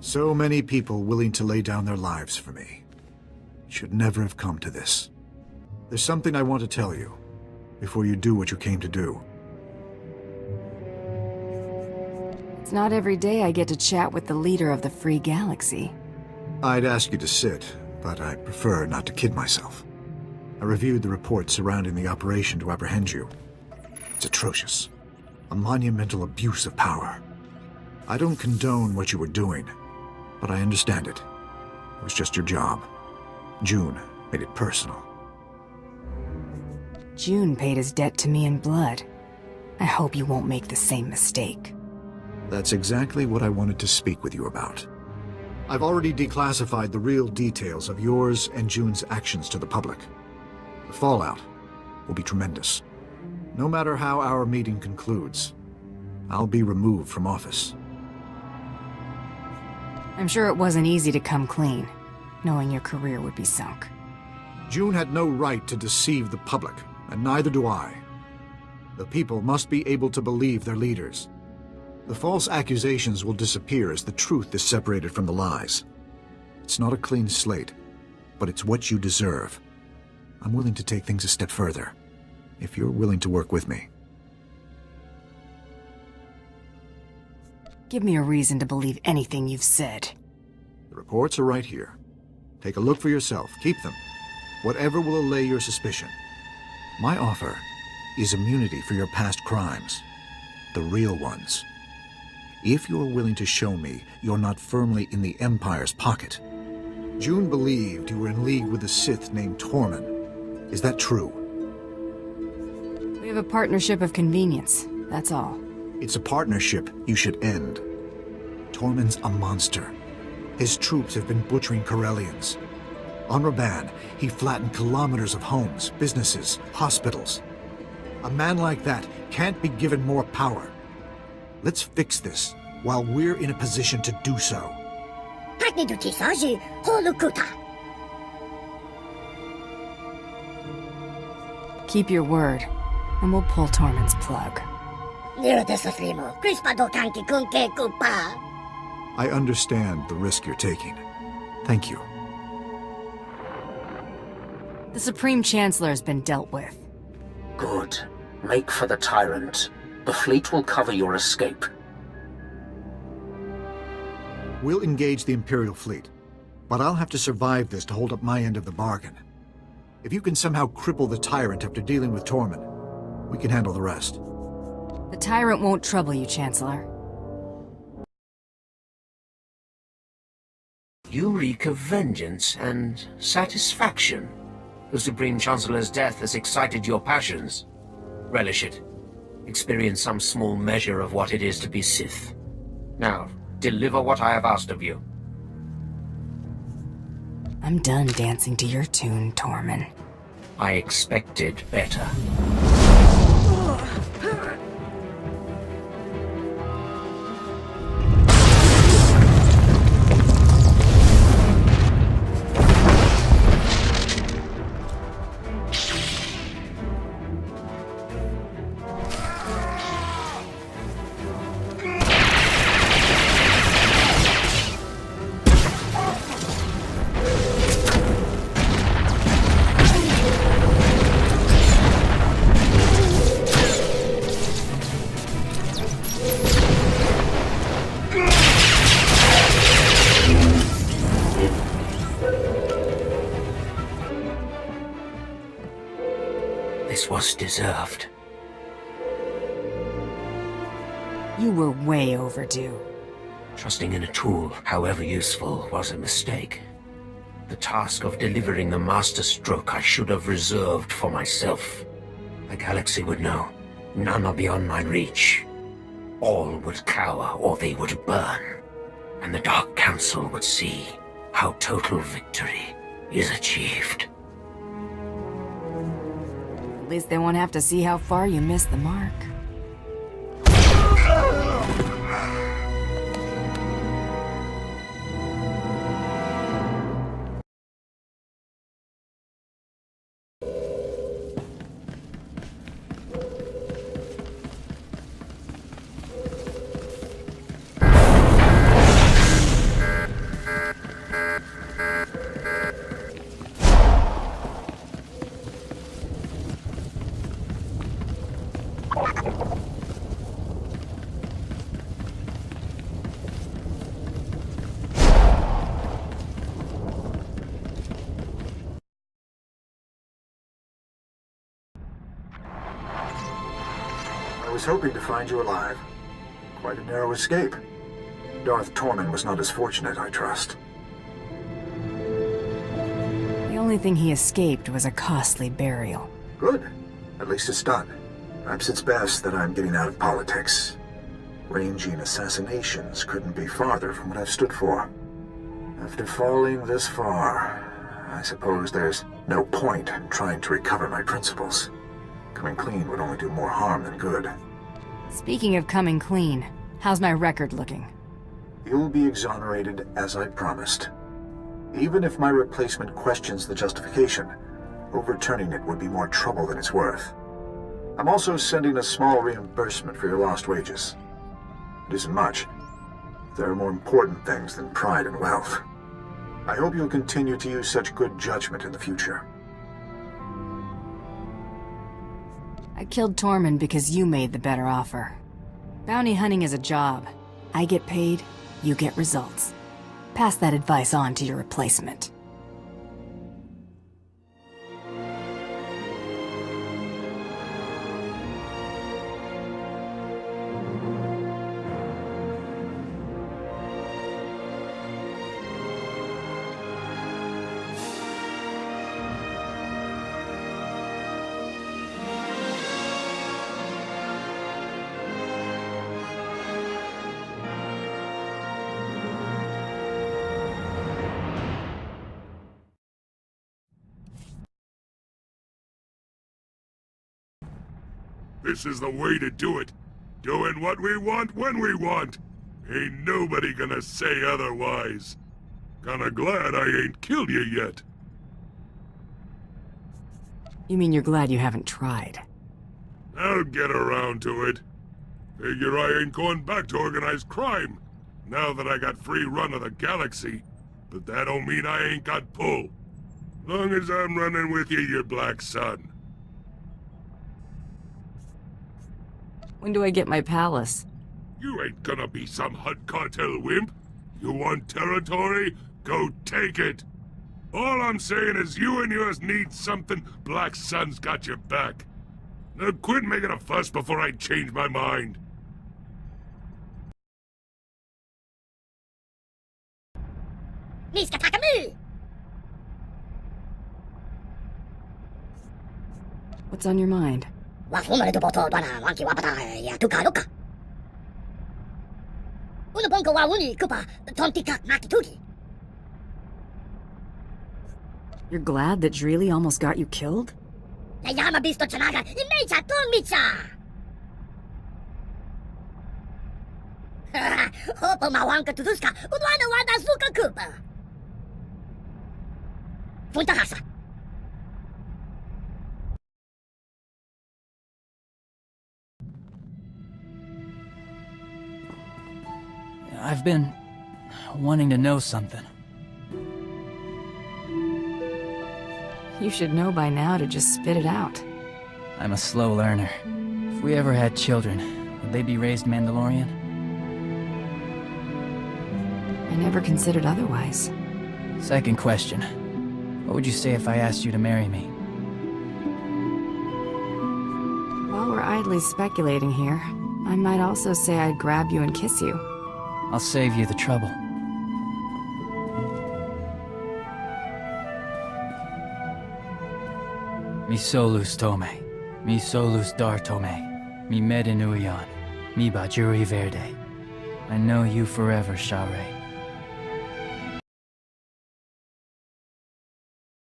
So many people willing to lay down their lives for me. It should never have come to this. There's something I want to tell you, before you do what you came to do. It's not every day I get to chat with the leader of the Free Galaxy. I'd ask you to sit, but I prefer not to kid myself. I reviewed the reports surrounding the operation to apprehend you. It's atrocious. A monumental abuse of power. I don't condone what you were doing, but I understand it. It was just your job. June made it personal. June paid his debt to me in blood. I hope you won't make the same mistake. That's exactly what I wanted to speak with you about. I've already declassified the real details of yours and June's actions to the public. The fallout will be tremendous. No matter how our meeting concludes, I'll be removed from office. I'm sure it wasn't easy to come clean, knowing your career would be sunk. June had no right to deceive the public, and neither do I. The people must be able to believe their leaders. The false accusations will disappear as the truth is separated from the lies. It's not a clean slate, but it's what you deserve. I'm willing to take things a step further, if you're willing to work with me. Give me a reason to believe anything you've said. The reports are right here. Take a look for yourself. Keep them. Whatever will allay your suspicion. My offer is immunity for your past crimes. The real ones. If you're willing to show me you're not firmly in the Empire's pocket. June believed you were in league with a Sith named Tormund. Is that true? We have a partnership of convenience, that's all. It's a partnership you should end. Tormund's a monster. His troops have been butchering Corellians. On Raban, he flattened kilometers of homes, businesses, hospitals. A man like that can't be given more power. Let's fix this while we're in a position to do so. Keep your word, and we'll pull Tormund's plug. I understand the risk you're taking. Thank you. The Supreme Chancellor has been dealt with. Good. Make for the Tyrant. The fleet will cover your escape. We'll engage the Imperial fleet, but I'll have to survive this to hold up my end of the bargain. If you can somehow cripple the Tyrant after dealing with Tormund, we can handle the rest. The Tyrant won't trouble you, Chancellor. You reek of vengeance and satisfaction. The Supreme Chancellor's death has excited your passions. Relish it. Experience some small measure of what it is to be Sith. Now, deliver what I have asked of you. I'm done dancing to your tune, Tormund. I expected better. This was deserved. You were way overdue. Trusting in a tool, however useful, was a mistake. The task of delivering the Master Stroke I should have reserved for myself. The galaxy would know. None are beyond my reach. All would cower or they would burn. And the Dark Council would see how total victory is achieved. At least they won't have to see how far you missed the mark. was hoping to find you alive. Quite a narrow escape. Darth Tormund was not as fortunate, I trust. The only thing he escaped was a costly burial. Good. At least it's done. Perhaps it's best that I'm getting out of politics. Ranging assassinations couldn't be farther from what I've stood for. After falling this far, I suppose there's no point in trying to recover my principles. Coming clean would only do more harm than good. Speaking of coming clean, how's my record looking? You'll be exonerated as I promised. Even if my replacement questions the justification, overturning it would be more trouble than it's worth. I'm also sending a small reimbursement for your lost wages. It isn't much. There are more important things than pride and wealth. I hope you'll continue to use such good judgment in the future. I killed Tormund because you made the better offer. Bounty hunting is a job. I get paid, you get results. Pass that advice on to your replacement. This is the way to do it. Doing what we want when we want. Ain't nobody gonna say otherwise. Kinda glad I ain't killed you yet. You mean you're glad you haven't tried? I'll get around to it. Figure I ain't going back to organized crime, now that I got free run of the galaxy. But that don't mean I ain't got pull. Long as I'm running with you, you black son. When do I get my palace? You ain't gonna be some Hutt cartel wimp. You want territory? Go take it. All I'm saying is you and yours need something. Black Sun's got your back. Now quit making a fuss before I change my mind. What's on your mind? You're glad that Dreely almost got you killed? I've been wanting to know something. You should know by now to just spit it out. I'm a slow learner. If we ever had children, would they be raised Mandalorian? I never considered otherwise. Second question. What would you say if I asked you to marry me? While we're idly speculating here, I might also say I'd grab you and kiss you. I'll save you the trouble. Mi solus tome, mi solus dar tome, mi medinuion, mi bajuri verde. I know you forever, Share.